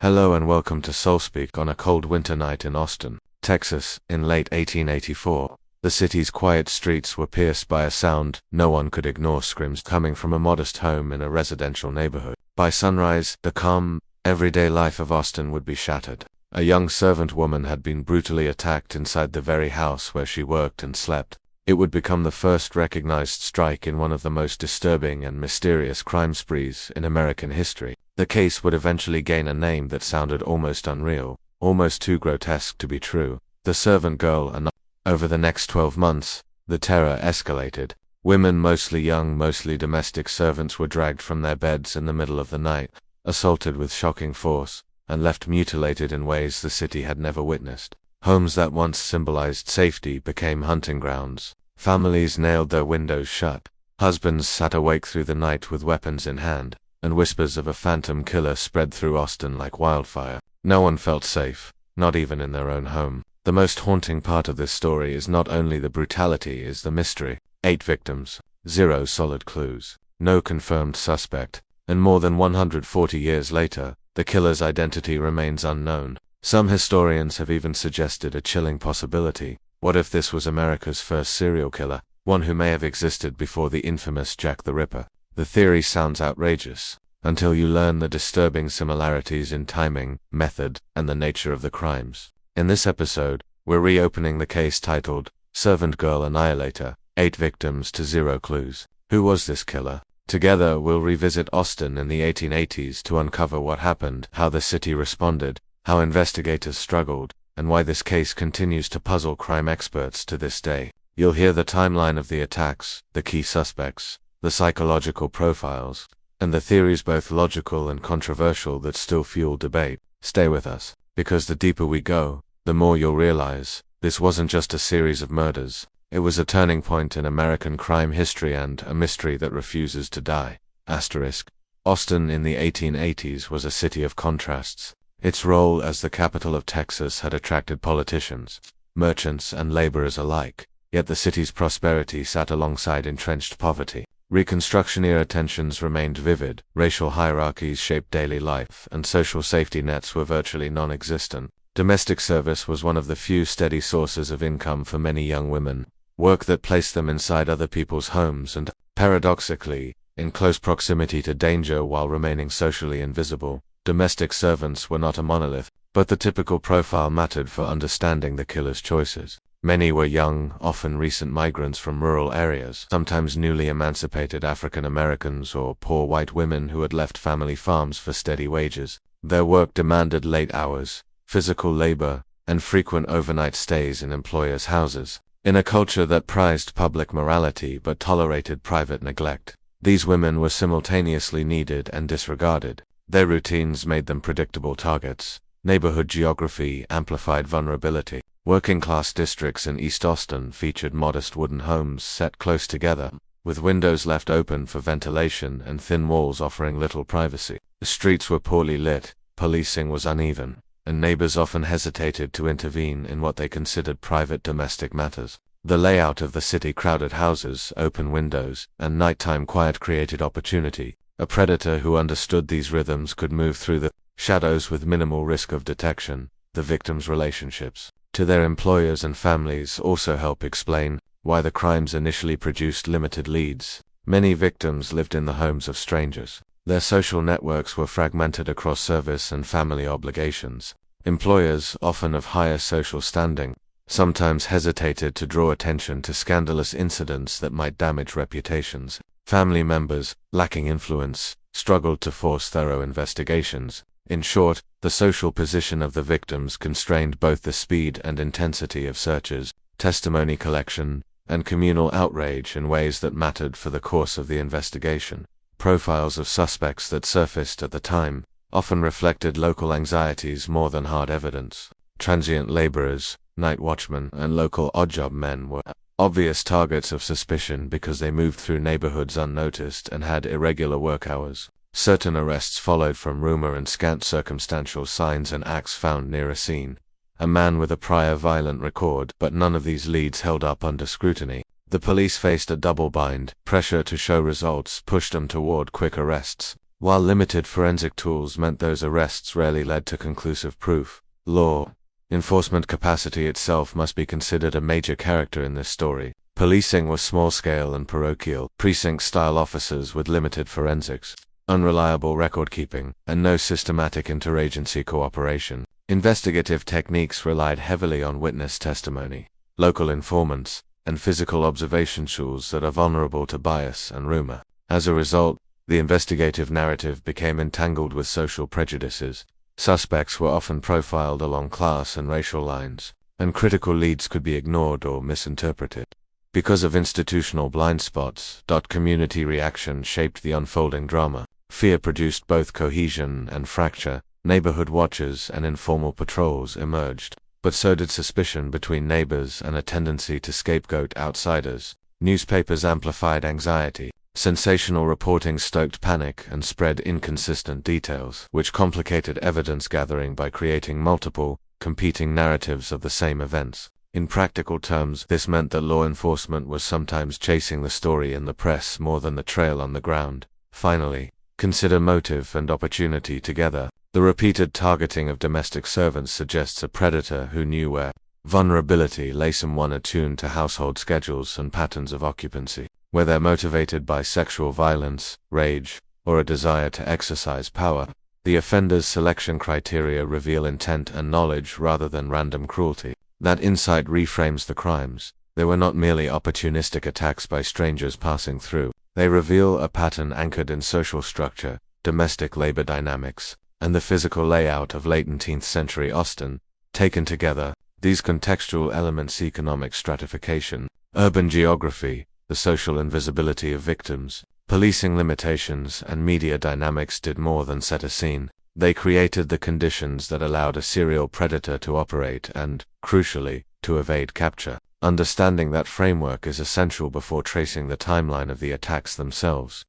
Hello and welcome to Soulspeak on a cold winter night in Austin, Texas, in late 1884. The city's quiet streets were pierced by a sound no one could ignore: screams coming from a modest home in a residential neighborhood. By sunrise, the calm, everyday life of Austin would be shattered. A young servant woman had been brutally attacked inside the very house where she worked and slept. It would become the first recognized strike in one of the most disturbing and mysterious crime sprees in American history. The case would eventually gain a name that sounded almost unreal, almost too grotesque to be true: the Servant Girl Annihilator. Over the next 12 months, the terror escalated. Women, mostly young, mostly domestic servants, were dragged from their beds in the middle of the night, assaulted with shocking force, and left mutilated in ways the city had never witnessed. Homes that once symbolized safety became hunting grounds. Families nailed their windows shut. Husbands sat awake through the night with weapons in hand, and whispers of a phantom killer spread through Austin like wildfire. No one felt safe, not even in their own home. The most haunting part of this story is not only the brutality, is the mystery. 8 victims, 0 solid clues, no confirmed suspect, and more than 140 years later, the killer's identity remains unknown. Some historians have even suggested a chilling possibility: what if this was America's first serial killer, one who may have existed before the infamous Jack the Ripper? The theory sounds outrageous, until you learn the disturbing similarities in timing, method, and the nature of the crimes. In this episode, we're reopening the case titled Servant Girl Annihilator, 8 victims to 0 clues. Who was this killer? Together, we'll revisit Austin in the 1880s to uncover what happened, how the city responded, how investigators struggled, and why this case continues to puzzle crime experts to this day. You'll hear the timeline of the attacks, the key suspects, the psychological profiles, and the theories, both logical and controversial, that still fuel debate. Stay with us, because the deeper we go, the more you'll realize this wasn't just a series of murders. It was a turning point in American crime history and a mystery that refuses to die. Austin in the 1880s was a city of contrasts. Its role as the capital of Texas had attracted politicians, merchants, and laborers alike, yet the city's prosperity sat alongside entrenched poverty. Reconstruction-era tensions remained vivid, racial hierarchies shaped daily life, and social safety nets were virtually non-existent. Domestic service was one of the few steady sources of income for many young women, work that placed them inside other people's homes and, paradoxically, in close proximity to danger while remaining socially invisible. Domestic servants were not a monolith, but the typical profile mattered for understanding the killer's choices. Many were young, often recent migrants from rural areas, sometimes newly emancipated African Americans or poor white women who had left family farms for steady wages. Their work demanded late hours, physical labor, and frequent overnight stays in employers' houses. In a culture that prized public morality but tolerated private neglect, these women were simultaneously needed and disregarded. Their routines made them predictable targets. Neighborhood geography amplified vulnerability. Working-class districts in East Austin featured modest wooden homes set close together, with windows left open for ventilation and thin walls offering little privacy. The streets were poorly lit, policing was uneven, and neighbors often hesitated to intervene in what they considered private domestic matters. The layout of the city: crowded houses, open windows, and nighttime quiet created opportunity. A predator who understood these rhythms could move through the shadows with minimal risk of detection. The victims' relationships to their employers and families also help explain why the crimes initially produced limited leads. Many victims lived in the homes of strangers. Their social networks were fragmented across service and family obligations. Employers, often of higher social standing, sometimes hesitated to draw attention to scandalous incidents that might damage reputations. Family members, lacking influence, struggled to force thorough investigations. In short, the social position of the victims constrained both the speed and intensity of searches, testimony collection, and communal outrage in ways that mattered for the course of the investigation. Profiles of suspects that surfaced at the time often reflected local anxieties more than hard evidence. Transient laborers, night watchmen, and local odd-job men were obvious targets of suspicion because they moved through neighborhoods unnoticed and had irregular work hours. Certain arrests followed from rumor and scant circumstantial signs and acts found near a scene. A man with a prior violent record, but none of these leads held up under scrutiny. The police faced a double bind. Pressure to show results pushed them toward quick arrests, While limited forensic tools meant those arrests rarely led to conclusive proof, law enforcement capacity itself must be considered a major character in this story. Policing was small-scale and parochial, precinct-style officers with limited forensics, unreliable record-keeping, and no systematic interagency cooperation. Investigative techniques relied heavily on witness testimony, local informants, and physical observation tools that are vulnerable to bias and rumor. As a result, the investigative narrative became entangled with social prejudices. Suspects were often profiled along class and racial lines, and critical leads could be ignored or misinterpreted. Because of institutional blind spots, community reaction shaped the unfolding drama. Fear produced both cohesion and fracture. Neighborhood watches and informal patrols emerged, but so did suspicion between neighbors and a tendency to scapegoat outsiders. Newspapers amplified anxiety. Sensational reporting stoked panic and spread inconsistent details, which complicated evidence gathering by creating multiple, competing narratives of the same events. In practical terms, this meant that law enforcement was sometimes chasing the story in the press more than the trail on the ground. Finally, consider motive and opportunity together. The repeated targeting of domestic servants suggests a predator who knew where vulnerability lay, someone attuned to household schedules and patterns of occupancy. Whether motivated by sexual violence, rage, or a desire to exercise power, the offender's selection criteria reveal intent and knowledge rather than random cruelty. That insight reframes the crimes. They were not merely opportunistic attacks by strangers passing through. They reveal a pattern anchored in social structure, domestic labor dynamics, and the physical layout of late 19th century Austin. Taken together, these contextual elements, economic stratification, urban geography, the social invisibility of victims, policing limitations, and media dynamics did more than set a scene. They created the conditions that allowed a serial predator to operate and, crucially, to evade capture. Understanding that framework is essential before tracing the timeline of the attacks themselves.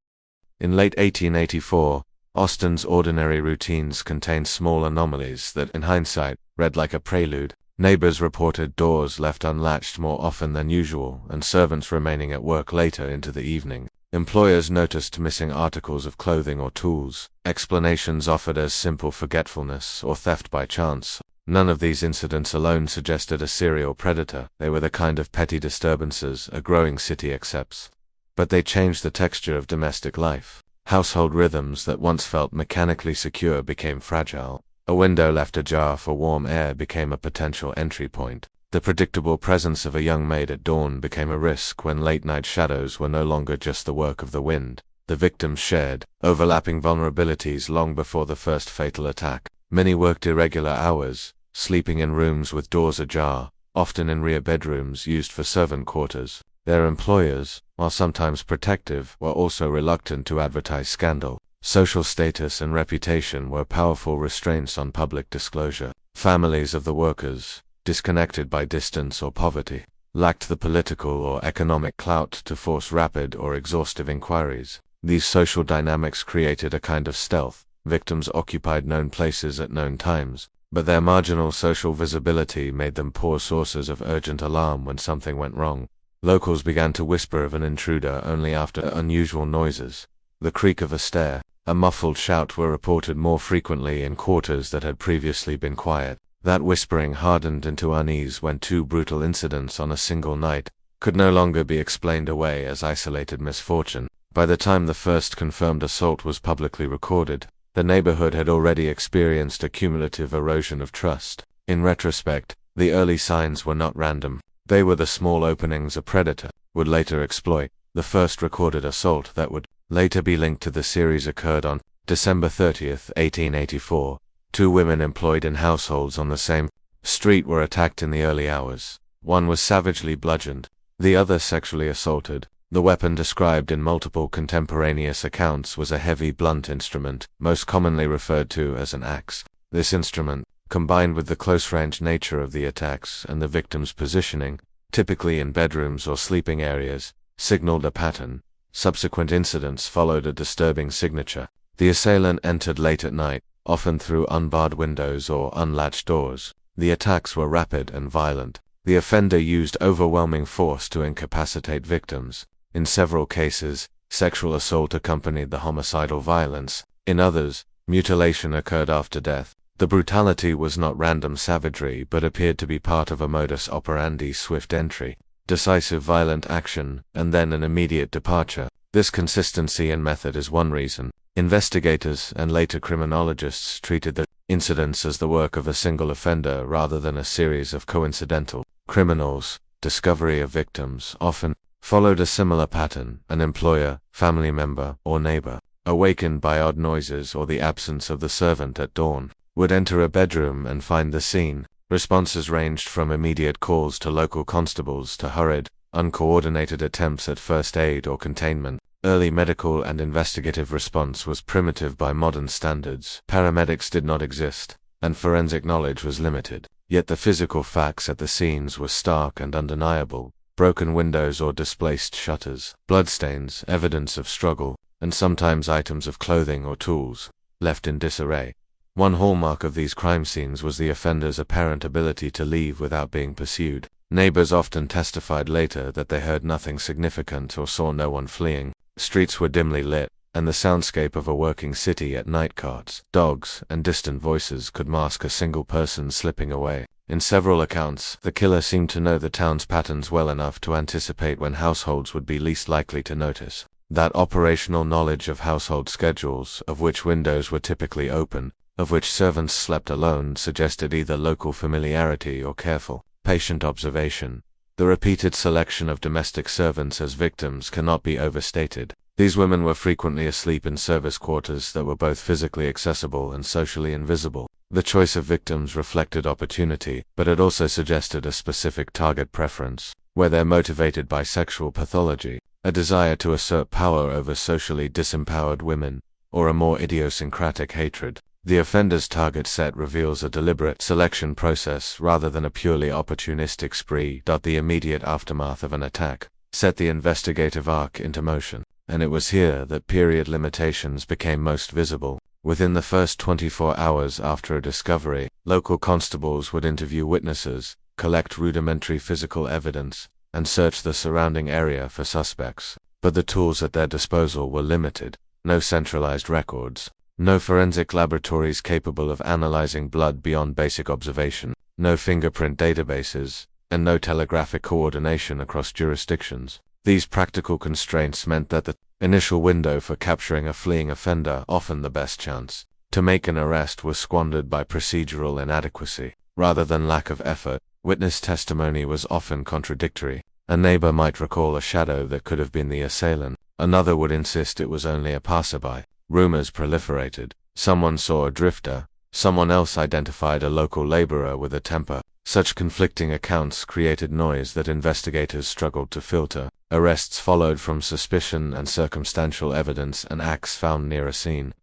In late 1884, Austin's ordinary routines contained small anomalies that, in hindsight, read like a prelude. Neighbors reported doors left unlatched more often than usual, and servants remaining at work later into the evening. Employers noticed missing articles of clothing or tools, explanations offered as simple forgetfulness or theft by chance. None of these incidents alone suggested a serial predator. They were the kind of petty disturbances a growing city accepts. But they changed the texture of domestic life. Household rhythms that once felt mechanically secure became fragile. A window left ajar for warm air became a potential entry point. The predictable presence of a young maid at dawn became a risk when late-night shadows were no longer just the work of the wind. The victims shared overlapping vulnerabilities long before the first fatal attack. Many worked irregular hours, sleeping in rooms with doors ajar, often in rear bedrooms used for servant quarters. Their employers, while sometimes protective, were also reluctant to advertise scandal. Social status and reputation were powerful restraints on public disclosure. Families of the workers, disconnected by distance or poverty, lacked the political or economic clout to force rapid or exhaustive inquiries. These social dynamics created a kind of stealth. Victims occupied known places at known times, but their marginal social visibility made them poor sources of urgent alarm when something went wrong. Locals began to whisper of an intruder only after unusual noises. The creak of a stair, a muffled shout were reported more frequently in quarters that had previously been quiet. That whispering hardened into unease when two brutal incidents on a single night could no longer be explained away as isolated misfortune. By the time the first confirmed assault was publicly recorded, the neighborhood had already experienced a cumulative erosion of trust. In retrospect, the early signs were not random. They were the small openings a predator would later exploit. The first recorded assault that would later be linked to the series occurred on December 30th, 1884. Two women employed in households on the same street were attacked in the early hours. One was savagely bludgeoned, the other sexually assaulted. The weapon described in multiple contemporaneous accounts was a heavy blunt instrument, most commonly referred to as an axe. This instrument, combined with the close-range nature of the attacks and the victim's positioning, typically in bedrooms or sleeping areas, signaled a pattern. Subsequent incidents followed a disturbing signature. The assailant entered late at night, often through unbarred windows or unlatched doors. The attacks were rapid and violent. The offender used overwhelming force to incapacitate victims. In several cases, sexual assault accompanied the homicidal violence. In others, mutilation occurred after death. The brutality was not random savagery but appeared to be part of a modus operandi: swift entry, decisive violent action, and then an immediate departure. This consistency in method is one reason investigators and later criminologists treated the incidents as the work of a single offender rather than a series of coincidental criminals. Discovery of victims often followed a similar pattern: an employer, family member, or neighbor, awakened by odd noises or the absence of the servant at dawn, would enter a bedroom and find the scene. Responses ranged from immediate calls to local constables to hurried, uncoordinated attempts at first aid or containment. Early medical and investigative response was primitive by modern standards. Paramedics did not exist, and forensic knowledge was limited. Yet the physical facts at the scenes were stark and undeniable: broken windows or displaced shutters, bloodstains, evidence of struggle, and sometimes items of clothing or tools left in disarray. One hallmark of these crime scenes was the offender's apparent ability to leave without being pursued. Neighbors often testified later that they heard nothing significant or saw no one fleeing. Streets were dimly lit, and the soundscape of a working city at night, carts, dogs, and distant voices could mask a single person slipping away. In several accounts, the killer seemed to know the town's patterns well enough to anticipate when households would be least likely to notice. That operational knowledge of household schedules, of which windows were typically open, of which servants slept alone, suggested either local familiarity or careful, patient observation. The repeated selection of domestic servants as victims cannot be overstated. These women were frequently asleep in service quarters that were both physically accessible and socially invisible. The choice of victims reflected opportunity, but it also suggested a specific target preference, whether motivated by sexual pathology, a desire to assert power over socially disempowered women, or a more idiosyncratic hatred. The offender's target set reveals a deliberate selection process rather than a purely opportunistic spree. The immediate aftermath of an attack set the investigative arc into motion, and it was here that period limitations became most visible. Within the first 24 hours after a discovery, local constables would interview witnesses, collect rudimentary physical evidence, and search the surrounding area for suspects. But the tools at their disposal were limited: no centralized records, no forensic laboratories capable of analyzing blood beyond basic observation, no fingerprint databases, and no telegraphic coordination across jurisdictions. These practical constraints meant that the initial window for capturing a fleeing offender, often the best chance to make an arrest, was squandered by procedural inadequacy rather than lack of effort. Witness testimony was often contradictory. A neighbor might recall a shadow that could have been the assailant. Another would insist it was only a passerby. Rumors proliferated. Someone saw a drifter. Someone else identified a local laborer with a temper. Such conflicting accounts created noise that investigators struggled to filter. Arrests followed from suspicion and circumstantial evidence: an axe found near a scene,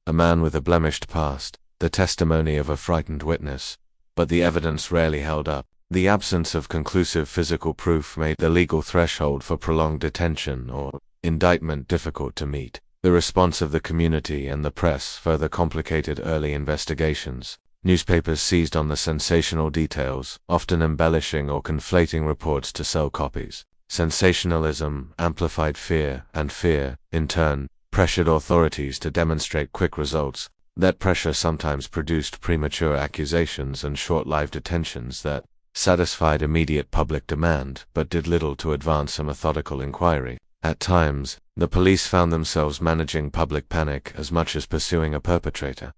a man with a blemished past, the testimony of a frightened witness. But the evidence rarely held up. The absence of conclusive physical proof made the legal threshold for prolonged detention or indictment difficult to meet. The response of the community and the press further complicated early investigations. Newspapers seized on the sensational details, often embellishing or conflating reports to sell copies. Sensationalism amplified fear, and fear, in turn, pressured authorities to demonstrate quick results. That pressure sometimes produced premature accusations and short-lived detentions that satisfied immediate public demand but did little to advance a methodical inquiry. At times, the police found themselves managing public panic as much as pursuing a perpetrator.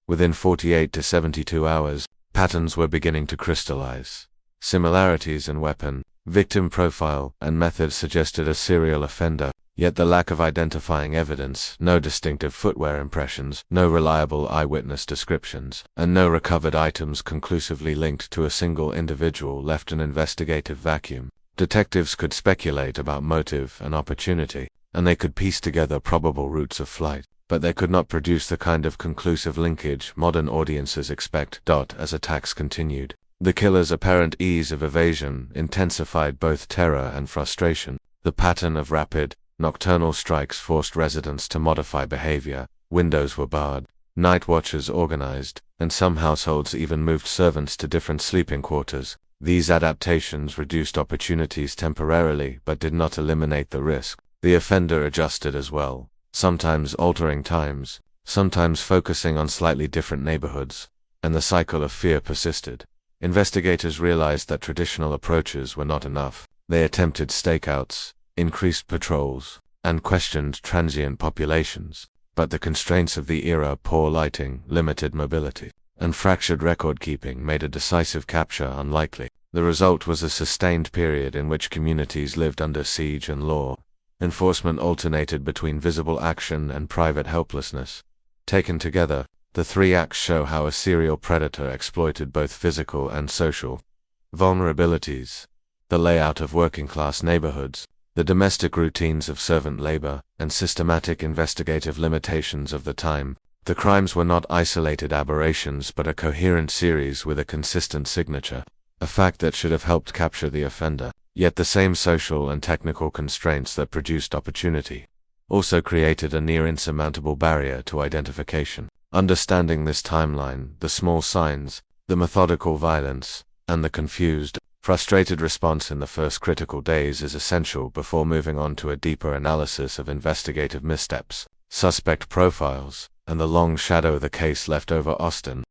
Within 48 to 72 hours, patterns were beginning to crystallize. Similarities in weapon, victim profile, and method suggested a serial offender, yet the lack of identifying evidence, no distinctive footwear impressions, no reliable eyewitness descriptions, and no recovered items conclusively linked to a single individual left an investigative vacuum. Detectives could speculate about motive and opportunity, and they could piece together probable routes of flight, but they could not produce the kind of conclusive linkage modern audiences expect. As attacks continued, the killer's apparent ease of evasion intensified both terror and frustration. The pattern of rapid, nocturnal strikes forced residents to modify behavior. Windows were barred, night watches organized, and some households even moved servants to different sleeping quarters. These adaptations reduced opportunities temporarily but did not eliminate the risk. The offender adjusted as well, sometimes altering times, sometimes focusing on slightly different neighborhoods, and the cycle of fear persisted. Investigators realized that traditional approaches were not enough. They attempted stakeouts, increased patrols, and questioned transient populations, but the constraints of the era, poor lighting, limited mobility, and fractured record-keeping made a decisive capture unlikely. The result was a sustained period in which communities lived under siege and law enforcement alternated between visible action and private helplessness. Taken together, the three acts show how a serial predator exploited both physical and social vulnerabilities: the layout of working-class neighborhoods, the domestic routines of servant labor, and systematic investigative limitations of the time. The crimes were not isolated aberrations but a coherent series with a consistent signature, a fact that should have helped capture the offender. Yet the same social and technical constraints that produced opportunity also created a near insurmountable barrier to identification. Understanding this timeline, the small signs, the methodical violence, and the confused, frustrated response in the first critical days is essential before moving on to a deeper analysis of investigative missteps, suspect profiles, and the long shadow the case left over Austin.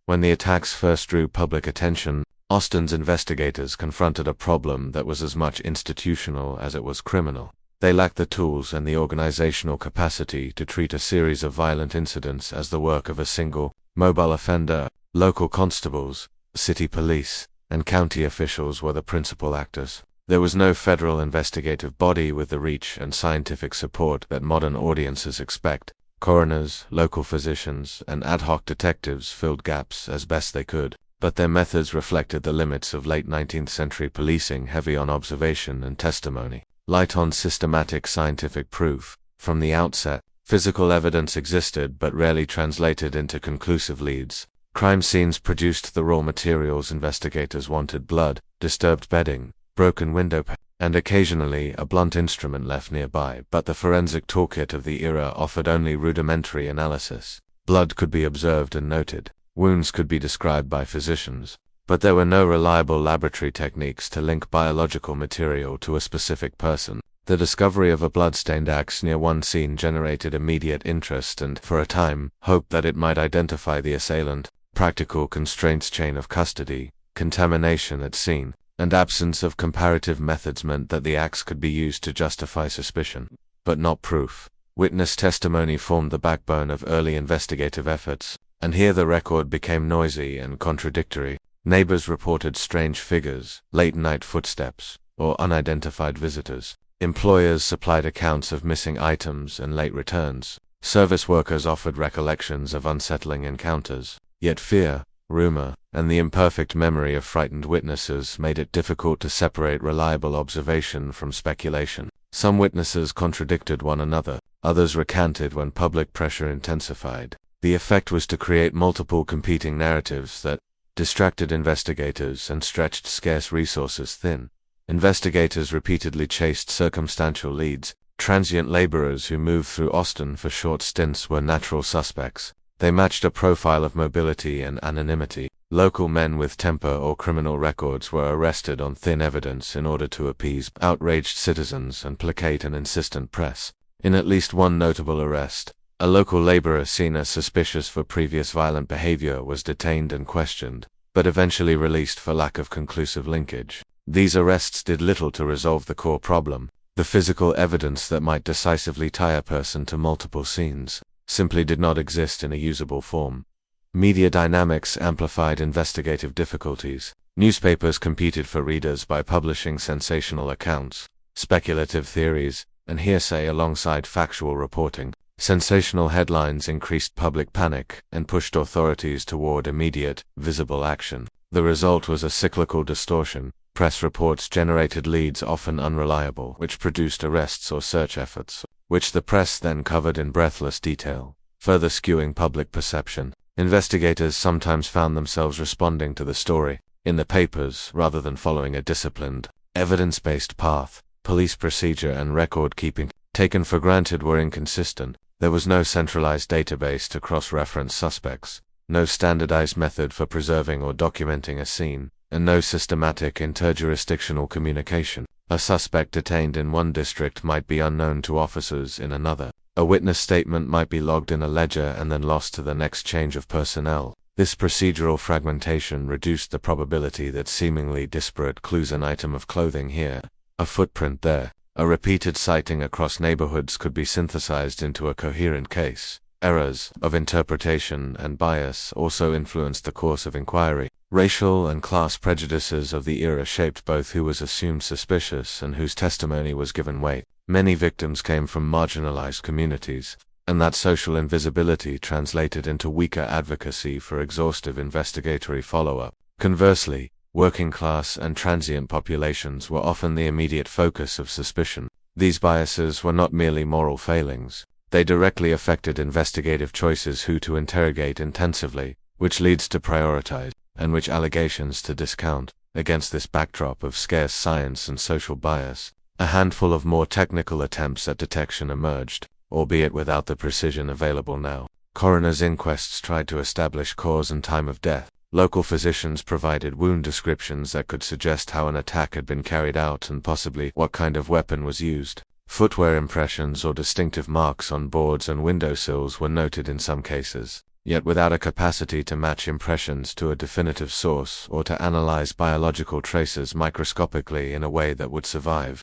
When the attacks first drew public attention, Austin's investigators confronted a problem that was as much institutional as it was criminal. They lacked the tools and the organizational capacity to treat a series of violent incidents as the work of a single, mobile offender. Local constables, city police, and county officials were the principal actors. There was no federal investigative body with the reach and scientific support that modern audiences expect. Coroners, local physicians, and ad hoc detectives filled gaps as best they could, but their methods reflected the limits of late 19th century policing, heavy on observation and testimony, light on systematic scientific proof. From the outset, physical evidence existed but rarely translated into conclusive leads. Crime scenes produced the raw materials investigators wanted: blood, disturbed bedding, broken window pane, and occasionally a blunt instrument left nearby, but the forensic toolkit of the era offered only rudimentary analysis. Blood could be observed and noted, wounds could be described by physicians, but there were no reliable laboratory techniques to link biological material to a specific person. The discovery of a blood-stained axe near one scene generated immediate interest and, for a time, hope that it might identify the assailant. Practical constraints: chain of custody, contamination at scene, and absence of comparative methods meant that the axe could be used to justify suspicion, but not proof. Witness testimony formed the backbone of early investigative efforts, and here the record became noisy and contradictory. Neighbors reported strange figures, late-night footsteps, or unidentified visitors. Employers supplied accounts of missing items and late returns. Service workers offered recollections of unsettling encounters. Yet fear, rumor, and the imperfect memory of frightened witnesses made it difficult to separate reliable observation from speculation. Some witnesses contradicted one another, others recanted when public pressure intensified. The effect was to create multiple competing narratives that distracted investigators and stretched scarce resources thin. Investigators repeatedly chased circumstantial leads. Transient laborers who moved through Austin for short stints were natural suspects. They matched a profile of mobility and anonymity. Local men with temper or criminal records were arrested on thin evidence in order to appease outraged citizens and placate an insistent press. In at least one notable arrest, a local laborer seen as suspicious for previous violent behavior was detained and questioned, but eventually released for lack of conclusive linkage. These arrests did little to resolve the core problem. The physical evidence that might decisively tie a person to multiple scenes simply did not exist in a usable form. Media dynamics amplified investigative difficulties. Newspapers competed for readers by publishing sensational accounts, speculative theories, and hearsay alongside factual reporting. Sensational headlines increased public panic and pushed authorities toward immediate, visible action. The result was a cyclical distortion. Press reports generated leads often unreliable, which produced arrests or search efforts, which the press then covered in breathless detail, further skewing public perception. Investigators sometimes found themselves responding to the story in the papers rather than following a disciplined, evidence-based path. Police procedure and record-keeping, taken for granted, were inconsistent. There was no centralized database to cross-reference suspects, no standardized method for preserving or documenting a scene, and no systematic interjurisdictional communication. A suspect detained in one district might be unknown to officers in another. A witness statement might be logged in a ledger and then lost to the next change of personnel. This procedural fragmentation reduced the probability that seemingly disparate clues, an item of clothing here, a footprint there, a repeated sighting across neighborhoods, could be synthesized into a coherent case. Errors of interpretation and bias also influenced the course of inquiry. Racial and class prejudices of the era shaped both who was assumed suspicious and whose testimony was given weight. Many victims came from marginalized communities, and that social invisibility translated into weaker advocacy for exhaustive investigatory follow-up. Conversely, working class and transient populations were often the immediate focus of suspicion. These biases were not merely moral failings. They directly affected investigative choices: who to interrogate intensively, which leads to prioritize, and which allegations to discount. Against this backdrop of scarce science and social bias, a handful of more technical attempts at detection emerged, albeit without the precision available now. Coroner's inquests tried to establish cause and time of death. Local physicians provided wound descriptions that could suggest how an attack had been carried out and possibly what kind of weapon was used. Footwear impressions or distinctive marks on boards and windowsills were noted in some cases, yet without a capacity to match impressions to a definitive source or to analyze biological traces microscopically in a way that would survive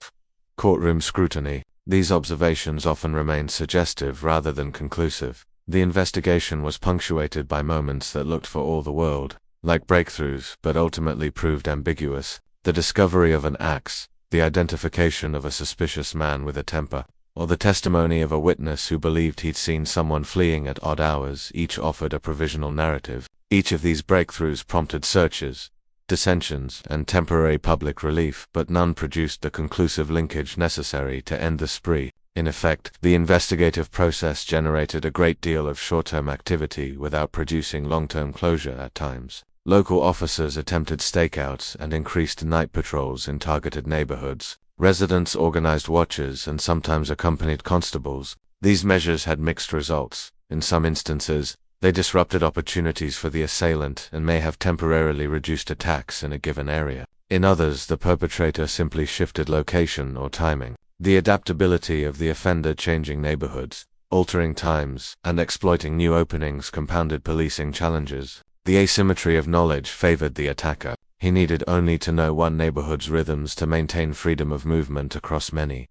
courtroom scrutiny. These observations often remained suggestive rather than conclusive. The investigation was punctuated by moments that looked for all the world like breakthroughs, but ultimately proved ambiguous. The discovery of an axe, the identification of a suspicious man with a temper, or the testimony of a witness who believed he'd seen someone fleeing at odd hours, each offered a provisional narrative. Each of these breakthroughs prompted searches, dissensions, and temporary public relief, but none produced the conclusive linkage necessary to end the spree. In effect, the investigative process generated a great deal of short-term activity without producing long-term closure at times. Local officers attempted stakeouts and increased night patrols in targeted neighborhoods. Residents organized watches and sometimes accompanied constables. These measures had mixed results. In some instances, they disrupted opportunities for the assailant and may have temporarily reduced attacks in a given area. In others, the perpetrator simply shifted location or timing. The adaptability of the offender changing neighborhoods, altering times, and exploiting new openings compounded policing challenges. The asymmetry of knowledge favored the attacker. He needed only to know one neighborhood's rhythms to maintain freedom of movement across many.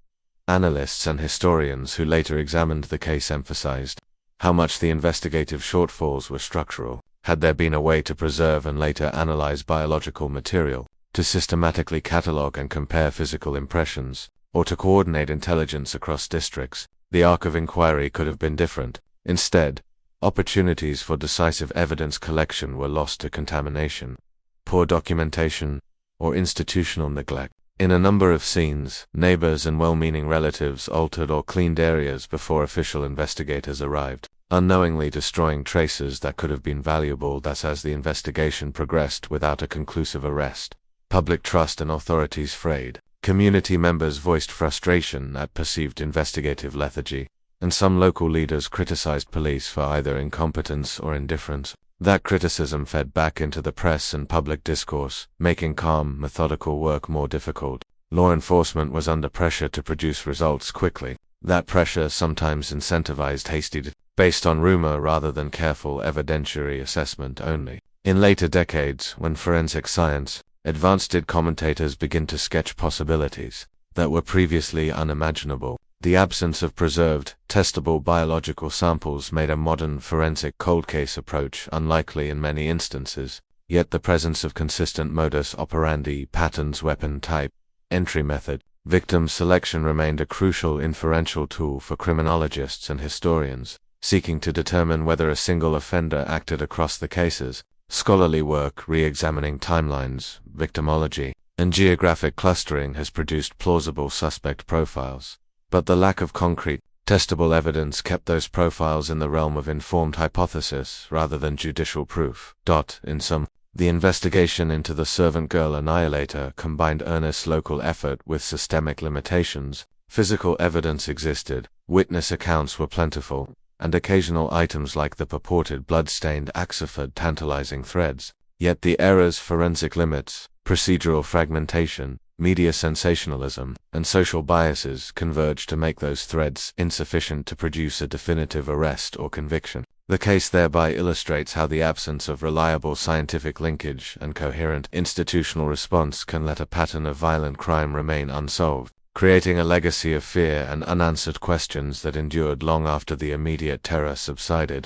Analysts and historians who later examined the case emphasized how much the investigative shortfalls were structural. Had there been a way to preserve and later analyze biological material, to systematically catalog and compare physical impressions, or to coordinate intelligence across districts, the arc of inquiry could have been different. Instead, opportunities for decisive evidence collection were lost to contamination, poor documentation, or institutional neglect. In a number of scenes, neighbors and well-meaning relatives altered or cleaned areas before official investigators arrived, unknowingly destroying traces that could have been valuable as the investigation progressed without a conclusive arrest. Public trust and authorities frayed. Community members voiced frustration at perceived investigative lethargy, and some local leaders criticized police for either incompetence or indifference. That criticism fed back into the press and public discourse, making calm, methodical work more difficult. Law enforcement was under pressure to produce results quickly. That pressure sometimes incentivized hasty based on rumor rather than careful evidentiary assessment only. In later decades, when forensic science advanced, did commentators begin to sketch possibilities that were previously unimaginable. The absence of preserved, testable biological samples made a modern forensic cold case approach unlikely in many instances, yet the presence of consistent modus operandi, patterns, weapon type, entry method, victim selection remained a crucial inferential tool for criminologists and historians, seeking to determine whether a single offender acted across the cases. Scholarly work re-examining timelines, victimology, and geographic clustering has produced plausible suspect profiles. But the lack of concrete, testable evidence kept those profiles in the realm of informed hypothesis rather than judicial proof. In sum, the investigation into the Servant Girl Annihilator combined earnest local effort with systemic limitations. Physical evidence existed, witness accounts were plentiful, and occasional items like the purported blood-stained axe offered tantalizing threads. Yet the era's forensic limits, procedural fragmentation, media sensationalism, and social biases converged to make those threads insufficient to produce a definitive arrest or conviction. The case thereby illustrates how the absence of reliable scientific linkage and coherent institutional response can let a pattern of violent crime remain unsolved, creating a legacy of fear and unanswered questions that endured long after the immediate terror subsided.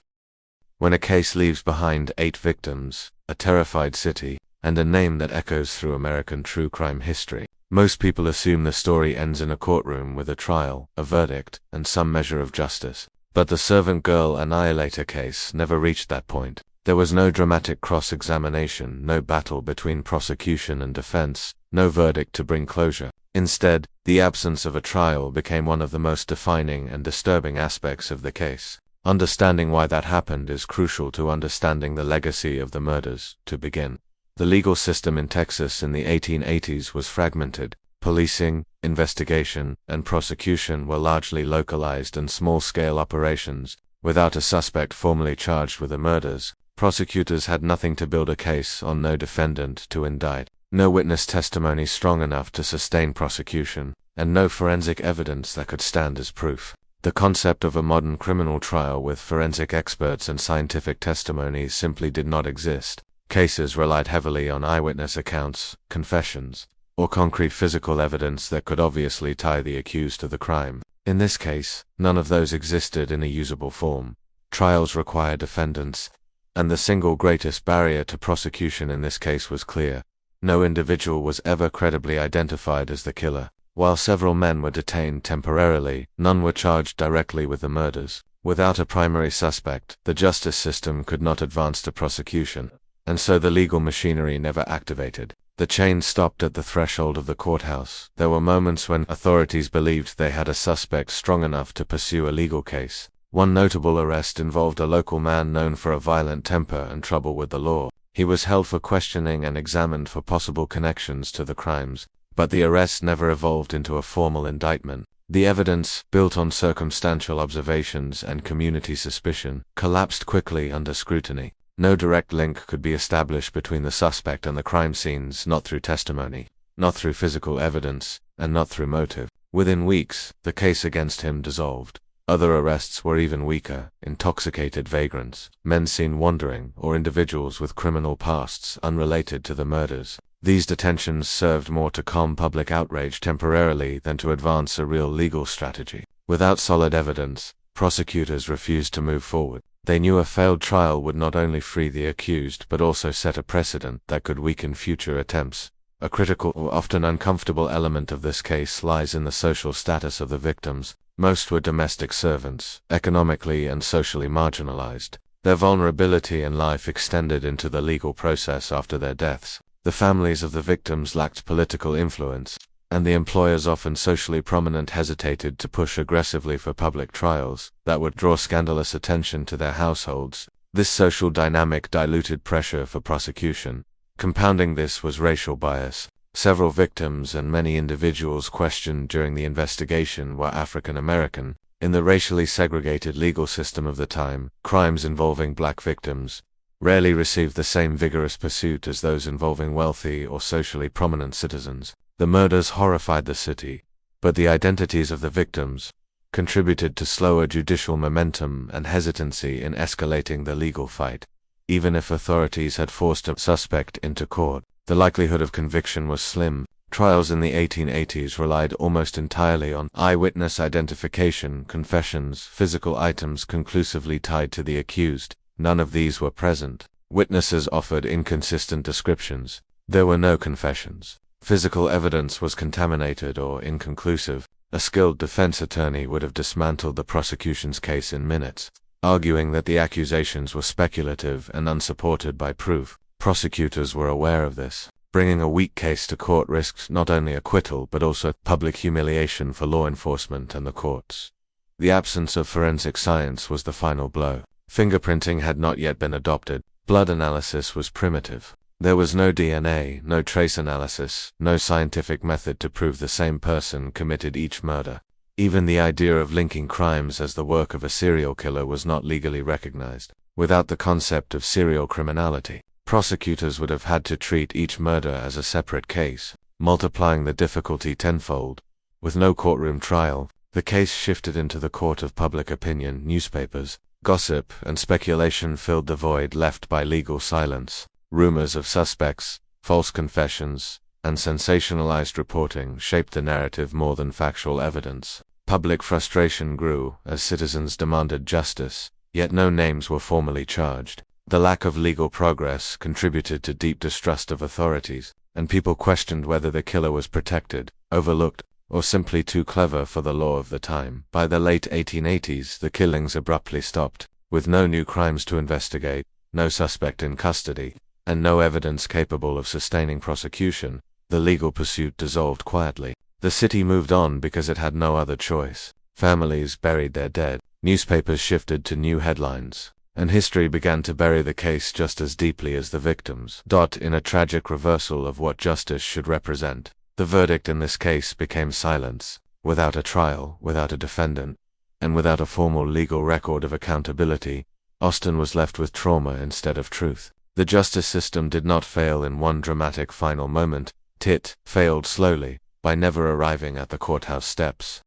When a case leaves behind 8 victims, a terrified city, and a name that echoes through American true crime history, most people assume the story ends in a courtroom with a trial, a verdict, and some measure of justice. But the Servant Girl Annihilator case never reached that point. There was no dramatic cross-examination, no battle between prosecution and defense, no verdict to bring closure. Instead, the absence of a trial became one of the most defining and disturbing aspects of the case. Understanding why that happened is crucial to understanding the legacy of the murders. To begin, the legal system in Texas in the 1880s was fragmented. Policing, investigation, and prosecution were largely localized and small-scale operations. Without a suspect formally charged with the murders, prosecutors had nothing to build a case on, no defendant to indict, no witness testimony strong enough to sustain prosecution, and no forensic evidence that could stand as proof. The concept of a modern criminal trial with forensic experts and scientific testimony simply did not exist. Cases relied heavily on eyewitness accounts, confessions, or concrete physical evidence that could obviously tie the accused to the crime. In this case, none of those existed in a usable form. Trials require defendants, and the single greatest barrier to prosecution in this case was clear. No individual was ever credibly identified as the killer. While several men were detained temporarily, none were charged directly with the murders. Without a primary suspect, the justice system could not advance to prosecution, and so the legal machinery never activated. The chain stopped at the threshold of the courthouse. There were moments when authorities believed they had a suspect strong enough to pursue a legal case. One notable arrest involved a local man known for a violent temper and trouble with the law. He was held for questioning and examined for possible connections to the crimes, but the arrest never evolved into a formal indictment. The evidence, built on circumstantial observations and community suspicion, collapsed quickly under scrutiny. No direct link could be established between the suspect and the crime scenes, not through testimony, not through physical evidence, and not through motive. Within weeks, the case against him dissolved. Other arrests were even weaker: intoxicated vagrants, men seen wandering, or individuals with criminal pasts unrelated to the murders. These detentions served more to calm public outrage temporarily than to advance a real legal strategy. Without solid evidence, prosecutors refused to move forward. They knew a failed trial would not only free the accused but also set a precedent that could weaken future attempts. A critical, often uncomfortable element of this case lies in the social status of the victims. Most were domestic servants, economically and socially marginalized. Their vulnerability in life extended into the legal process after their deaths. The families of the victims lacked political influence, and the employers, often socially prominent, hesitated to push aggressively for public trials that would draw scandalous attention to their households. This social dynamic diluted pressure for prosecution. Compounding this was racial bias. Several victims and many individuals questioned during the investigation were African American. In the racially segregated legal system of the time, crimes involving black victims rarely received the same vigorous pursuit as those involving wealthy or socially prominent citizens. The murders horrified the city, but the identities of the victims contributed to slower judicial momentum and hesitancy in escalating the legal fight. Even if authorities had forced a suspect into court, the likelihood of conviction was slim. Trials in the 1880s relied almost entirely on eyewitness identification, confessions, physical items conclusively tied to the accused. None of these were present. Witnesses offered inconsistent descriptions. There were no confessions. Physical evidence was contaminated or inconclusive. A skilled defense attorney would have dismantled the prosecution's case in minutes, arguing that the accusations were speculative and unsupported by proof. Prosecutors were aware of this. Bringing a weak case to court risked not only acquittal but also public humiliation for law enforcement and the courts. The absence of forensic science was the final blow. Fingerprinting had not yet been adopted. Blood analysis was primitive. There was no DNA, no trace analysis, no scientific method to prove the same person committed each murder. Even the idea of linking crimes as the work of a serial killer was not legally recognized. Without the concept of serial criminality, prosecutors would have had to treat each murder as a separate case. multiplying the difficulty tenfold. With no courtroom trial, the case shifted into the court of public opinion. Newspapers, gossip, and speculation filled the void left by legal silence. Rumors of suspects, false confessions, and sensationalized reporting shaped the narrative more than factual evidence. Public frustration grew as citizens demanded justice, yet no names were formally charged. The lack of legal progress contributed to deep distrust of authorities, and people questioned whether the killer was protected, overlooked, or simply too clever for the law of the time. By the late 1880s, the killings abruptly stopped, with no new crimes to investigate, no suspect in custody, and no evidence capable of sustaining prosecution. The legal pursuit dissolved quietly. The city moved on because it had no other choice. Families buried their dead, newspapers shifted to new headlines, and history began to bury the case just as deeply as the victims. In a tragic reversal of what justice should represent, the verdict in this case became silence, without a trial, without a defendant, and without a formal legal record of accountability. Austin was left with trauma instead of truth. The justice system did not fail in one dramatic final moment. It failed slowly, by never arriving at the courthouse steps.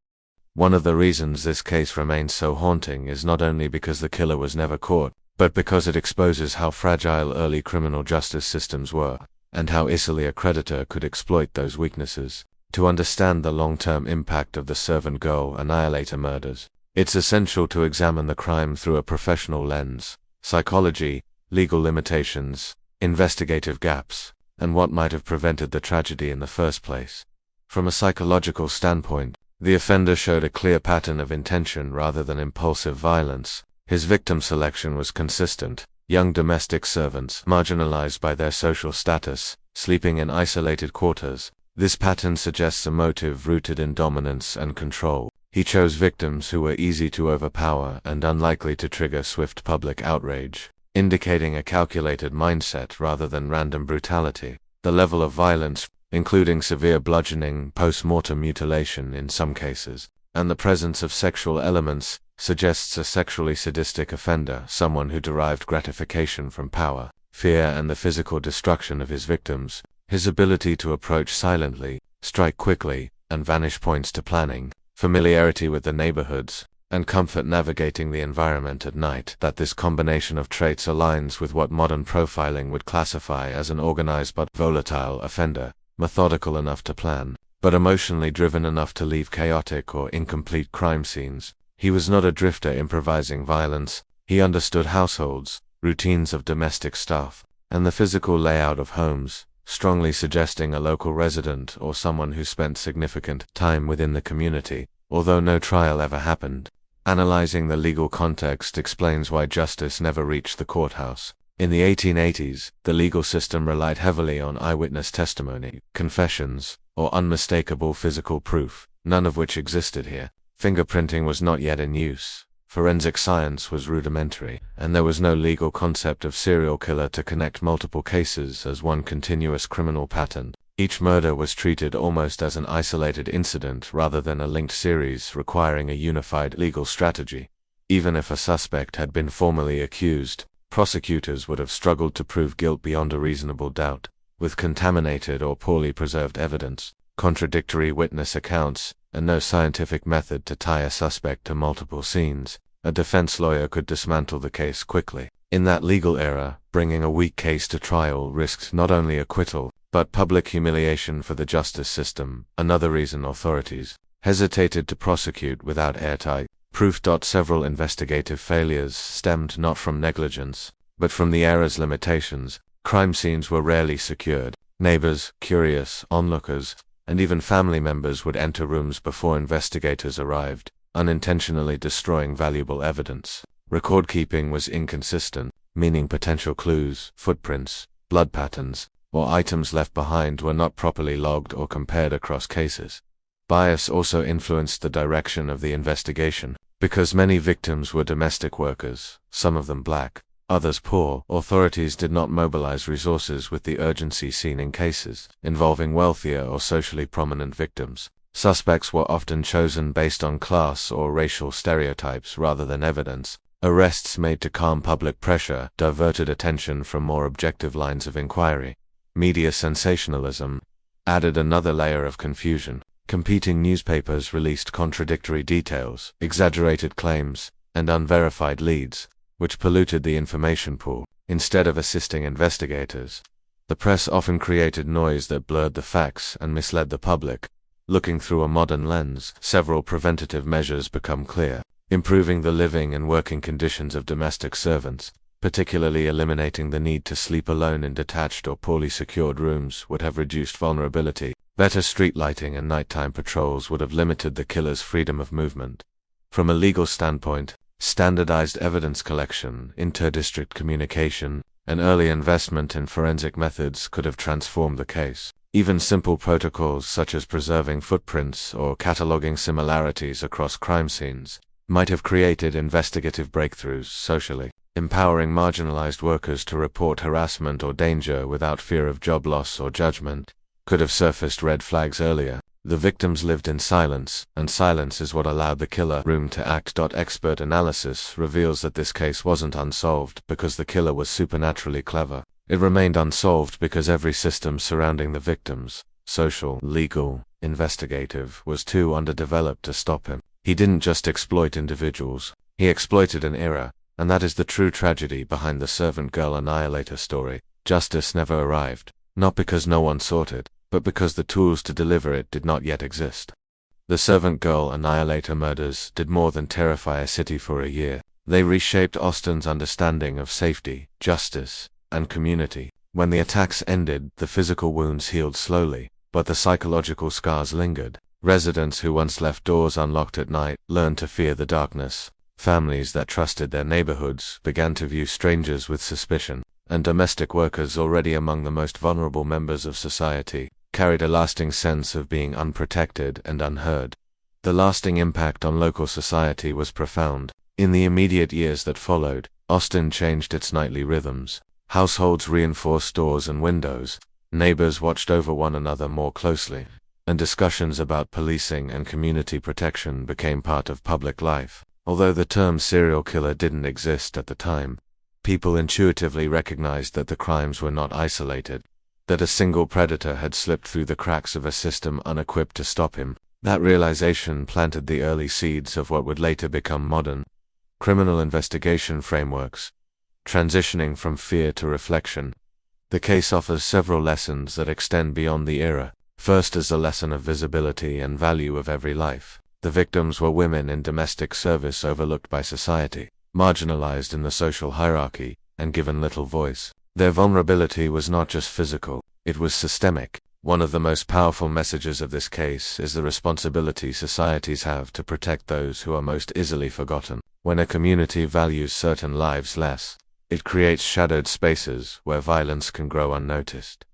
One of the reasons this case remains so haunting is not only because the killer was never caught, but because it exposes how fragile early criminal justice systems were, and how easily a creditor could exploit those weaknesses. To understand the long-term impact of the Servant Girl Annihilator murders, it's essential to examine the crime through a professional lens: psychology, legal limitations, investigative gaps, and what might have prevented the tragedy in the first place. From a psychological standpoint, the offender showed a clear pattern of intention rather than impulsive violence. His victim selection was consistent: young domestic servants, marginalized by their social status, sleeping in isolated quarters. This pattern suggests a motive rooted in dominance and control. He chose victims who were easy to overpower and unlikely to trigger swift public outrage, indicating a calculated mindset rather than random brutality. The level of violence, including severe bludgeoning, post-mortem mutilation in some cases, and the presence of sexual elements, suggests a sexually sadistic offender, someone who derived gratification from power, fear, and the physical destruction of his victims. His ability to approach silently, strike quickly, and vanish points to planning, familiarity with the neighborhoods, and comfort navigating the environment at night. That this combination of traits aligns with what modern profiling would classify as an organized but volatile offender, methodical enough to plan, but emotionally driven enough to leave chaotic or incomplete crime scenes. He was not a drifter improvising violence. He understood households, routines of domestic staff, and the physical layout of homes, strongly suggesting a local resident or someone who spent significant time within the community, although no trial ever happened. Analyzing the legal context explains why justice never reached the courthouse. In the 1880s, the legal system relied heavily on eyewitness testimony, confessions, or unmistakable physical proof, none of which existed here. Fingerprinting was not yet in use. Forensic science was rudimentary, and there was no legal concept of serial killer to connect multiple cases as one continuous criminal pattern. Each murder was treated almost as an isolated incident rather than a linked series requiring a unified legal strategy. Even if a suspect had been formally accused, prosecutors would have struggled to prove guilt beyond a reasonable doubt. With contaminated or poorly preserved evidence, contradictory witness accounts, and no scientific method to tie a suspect to multiple scenes, a defense lawyer could dismantle the case quickly. In that legal era, bringing a weak case to trial risked not only acquittal, but public humiliation for the justice system, another reason authorities hesitated to prosecute without airtight proof. Several investigative failures stemmed not from negligence, but from the era's limitations. Crime scenes were rarely secured. Neighbors, curious onlookers, and even family members would enter rooms before investigators arrived, unintentionally destroying valuable evidence. Record-keeping was inconsistent, meaning potential clues, footprints, blood patterns, or items left behind were not properly logged or compared across cases. Bias also influenced the direction of the investigation. Because many victims were domestic workers, some of them black, others poor, authorities did not mobilize resources with the urgency seen in cases involving wealthier or socially prominent victims. Suspects were often chosen based on class or racial stereotypes rather than evidence. Arrests made to calm public pressure diverted attention from more objective lines of inquiry. Media sensationalism. added another layer of confusion. Competing newspapers released contradictory details, exaggerated claims, and unverified leads, which polluted the information pool. Instead of assisting investigators, the press often created noise that blurred the facts and misled the public. Looking through a modern lens, several preventative measures become clear. Improving the living and working conditions of domestic servants, particularly eliminating the need to sleep alone in detached or poorly secured rooms, would have reduced vulnerability. Better street lighting and nighttime patrols would have limited the killer's freedom of movement. From a legal standpoint, standardized evidence collection, inter-district communication, and early investment in forensic methods could have transformed the case. Even simple protocols such as preserving footprints or cataloging similarities across crime scenes might have created investigative breakthroughs socially. Empowering marginalized workers to report harassment or danger without fear of job loss or judgment could have surfaced red flags earlier. The victims lived in silence, and silence is what allowed the killer room to act. Expert analysis reveals that this case wasn't unsolved because the killer was supernaturally clever. It remained unsolved because every system surrounding the victims, social, legal, investigative, was too underdeveloped to stop him. He didn't just exploit individuals, he exploited an era, and that is the true tragedy behind the Servant Girl Annihilator story. Justice never arrived, not because no one sought it, but because the tools to deliver it did not yet exist. The Servant Girl Annihilator murders did more than terrify a city for a year. They reshaped Austin's understanding of safety, justice, and community. When the attacks ended, the physical wounds healed slowly, but the psychological scars lingered. Residents who once left doors unlocked at night learned to fear the darkness. Families that trusted their neighborhoods began to view strangers with suspicion, and domestic workers, already among the most vulnerable members of society, carried a lasting sense of being unprotected and unheard. The lasting impact on local society was profound. In the immediate years that followed, Austin changed its nightly rhythms. Households reinforced doors and windows, neighbors watched over one another more closely, and discussions about policing and community protection became part of public life. Although the term serial killer didn't exist at the time, people intuitively recognized that the crimes were not isolated, that a single predator had slipped through the cracks of a system unequipped to stop him. That realization planted the early seeds of what would later become modern criminal investigation frameworks. Transitioning from fear to reflection, the case offers several lessons that extend beyond the era. First is the lesson of visibility and value of every life. The victims were women in domestic service overlooked by society, marginalized in the social hierarchy, and given little voice. Their vulnerability was not just physical, it was systemic. One of the most powerful messages of this case is the responsibility societies have to protect those who are most easily forgotten. When a community values certain lives less, it creates shadowed spaces where violence can grow unnoticed.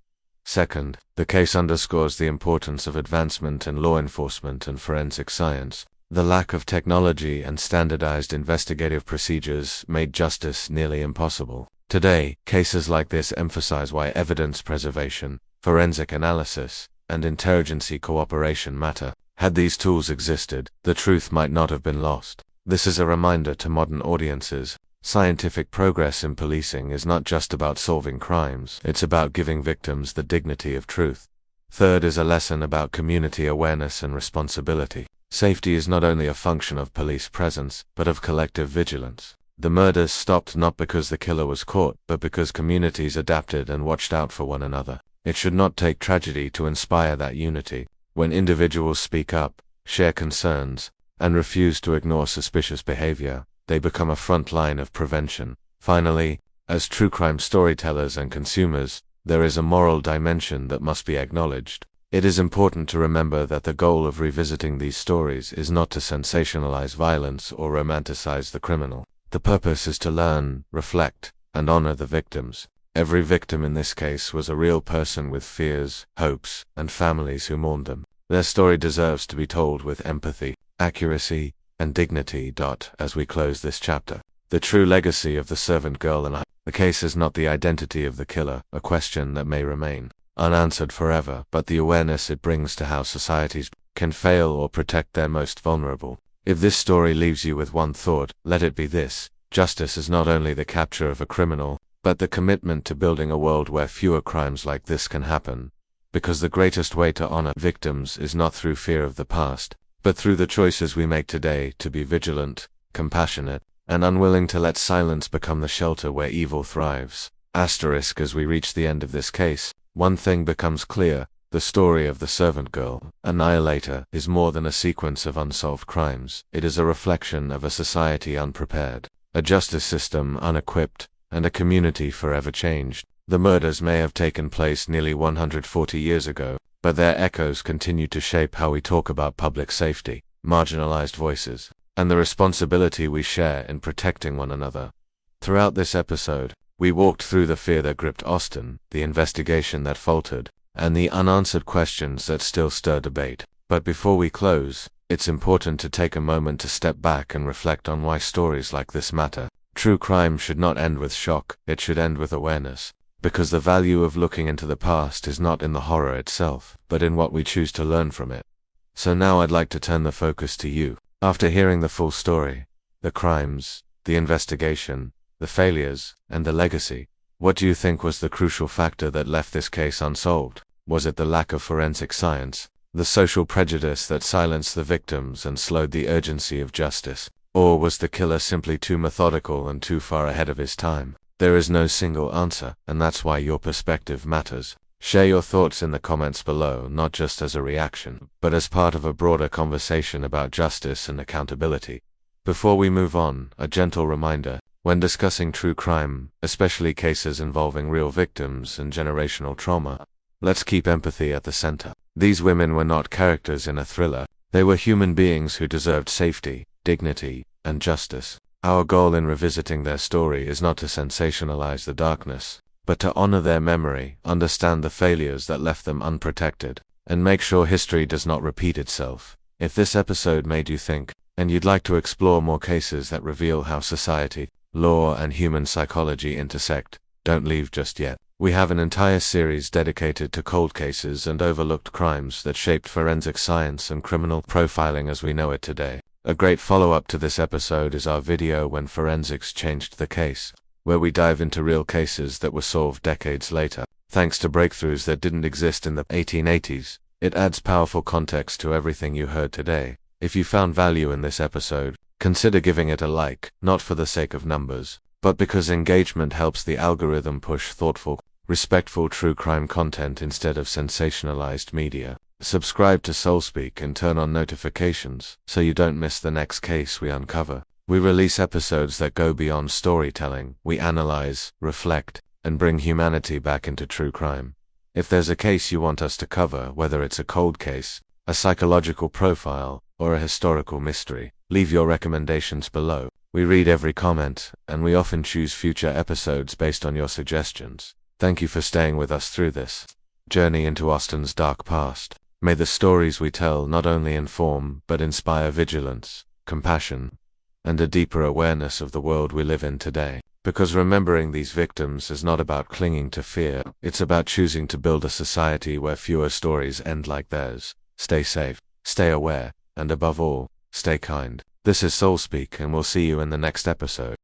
Second, the case underscores the importance of advancement in law enforcement and forensic science. The lack of technology and standardized investigative procedures made justice nearly impossible. Today, cases like this emphasize why evidence preservation, forensic analysis, and interagency cooperation matter. Had these tools existed, the truth might not have been lost. This is a reminder to modern audiences. Scientific progress in policing is not just about solving crimes, it's about giving victims the dignity of truth. Third is a lesson about community awareness and responsibility. Safety is not only a function of police presence, but of collective vigilance. The murders stopped not because the killer was caught, but because communities adapted and watched out for one another. It should not take tragedy to inspire that unity. When individuals speak up, share concerns, and refuse to ignore suspicious behavior, they become a front line of prevention. Finally, as true crime storytellers and consumers, there is a moral dimension that must be acknowledged. It is important to remember that the goal of revisiting these stories is not to sensationalize violence or romanticize the criminal. The purpose is to learn, reflect, and honor the victims. Every victim in this case was a real person with fears, hopes, and families who mourned them. Their story deserves to be told with empathy, accuracy, and dignity. As we close this chapter, the true legacy of the Servant Girl and the case is not the identity of the killer, a question that may remain unanswered forever, but the awareness it brings to how societies can fail or protect their most vulnerable. If this story leaves you with one thought, let it be this: justice is not only the capture of a criminal, but the commitment to building a world where fewer crimes like this can happen. because the greatest way to honor victims is not through fear of the past, but through the choices we make today to be vigilant, compassionate, and unwilling to let silence become the shelter where evil thrives. Asterisk. As we reach the end of this case, one thing becomes clear: the story of the Servant Girl Annihilator is more than a sequence of unsolved crimes. It is a reflection of a society unprepared, a justice system unequipped, and a community forever changed. The murders may have taken place nearly 140 years ago, but their echoes continue to shape how we talk about public safety, marginalized voices, and the responsibility we share in protecting one another. Throughout this episode, we walked through the fear that gripped Austin, the investigation that faltered, and the unanswered questions that still stir debate. But before we close, it's important to take a moment to step back and reflect on why stories like this matter. True crime should not end with shock, it should end with awareness. Because the value of looking into the past is not in the horror itself, but in what we choose to learn from it. So now I'd like to turn the focus to you. After hearing the full story, the crimes, the investigation, the failures, and the legacy, what do you think was the crucial factor that left this case unsolved? Was it the lack of forensic science, the social prejudice that silenced the victims and slowed the urgency of justice? Or was the killer simply too methodical and too far ahead of his time? There is no single answer, and that's why your perspective matters. Share your thoughts in the comments below, not just as a reaction, but as part of a broader conversation about justice and accountability. Before we move on, a gentle reminder: when discussing true crime, especially cases involving real victims and generational trauma, let's keep empathy at the center. These women were not characters in a thriller. They were human beings who deserved safety, dignity, and justice. Our goal in revisiting their story is not to sensationalize the darkness, but to honor their memory, understand the failures that left them unprotected, and make sure history does not repeat itself. If this episode made you think, and you'd like to explore more cases that reveal how society, law, and human psychology intersect, don't leave just yet. We have an entire series dedicated to cold cases and overlooked crimes that shaped forensic science and criminal profiling as we know it today. A great follow-up to this episode is our video When Forensics Changed the Case, where we dive into real cases that were solved decades later, thanks to breakthroughs that didn't exist in the 1880s. It adds powerful context to everything you heard today. If you found value in this episode, consider giving it a like, not for the sake of numbers, but because engagement helps the algorithm push thoughtful, respectful true crime content instead of sensationalized media. Subscribe to SoulSpeak and turn on notifications so you don't miss the next case we uncover. We release episodes that go beyond storytelling. We analyze, reflect, and bring humanity back into true crime. If there's a case you want us to cover, whether it's a cold case, a psychological profile, or a historical mystery, leave your recommendations below. We read every comment, and we often choose future episodes based on your suggestions. Thank you for staying with us through this journey into Austin's dark past. May the stories we tell not only inform, but inspire vigilance, compassion, and a deeper awareness of the world we live in today. Because remembering these victims is not about clinging to fear, it's about choosing to build a society where fewer stories end like theirs. Stay safe, stay aware, and above all, stay kind. This is SoulSpeak, and we'll see you in the next episode.